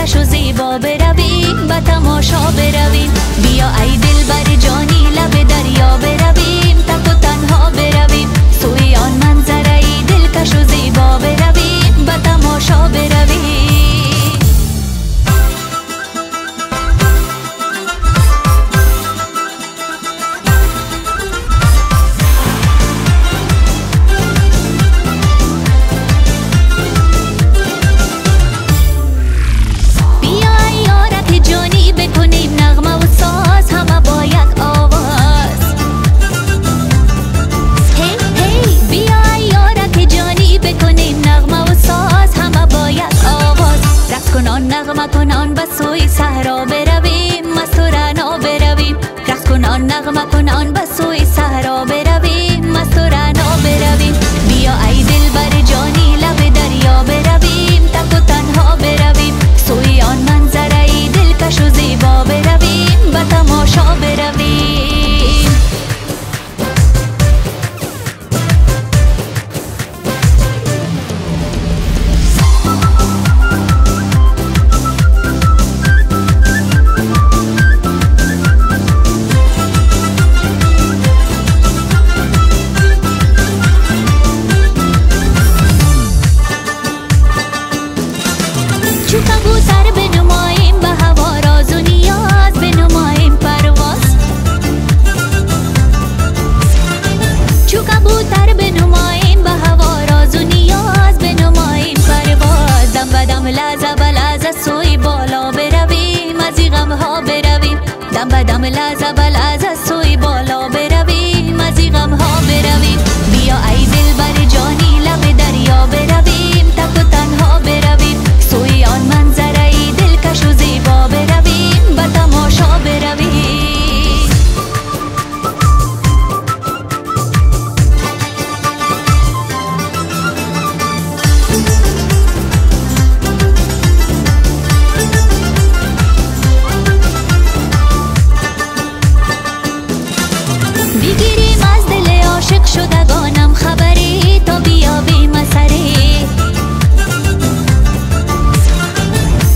دلکش و زیبا برویم به تماشا برویم. بیا ای دلبر جانی لب دریا برویم، تک و تنها برویم سوی آن منظره دلکش و زیبا برویم به تماشا برویم. نغمه کنان به سوی صحرا برویم، مست و رعنا برویم. رقص کنان نغمه کنان به سوی صحرا برویم، مست و رعنا برویم. بیا ای دلبر جانی لب دریا برویم، تک و تنها برویم سوی آن منظره دلکش و زیبا برویم به تماشا برویم. چو کبوتر بنماییم به هوا راز و نیاز، بنماییم پرواز. چو کبوتر بنماییم به هوا راز و نیاز، بنماییم پرواز. دم به دم لحظه به لحظه سوی بالا برویم، از این غم ها برویم. دم به دم لحظه به لحظه سوی بالا برویم، از این غم ها برویم. بیا ای دلبر جانی لب دریا برویم، تک و تنها برویم سوی آن منظره دلکش و زیبا برویم به تماشا برویم. بگیریم از دل عاشق شدگانم خبری، تا بیابیم اثری.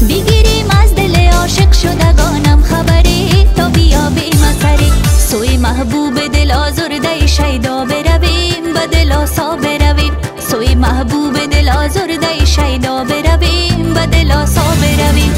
بگیریم از دل عاشق شدگانم خبری، تا بیابیم اثری. سوی محبوب دل آزرده شیدا برویم، به دل آسا برویم. سوی محبوب دل آزرده شیدا برویم، به دل آسا برویم.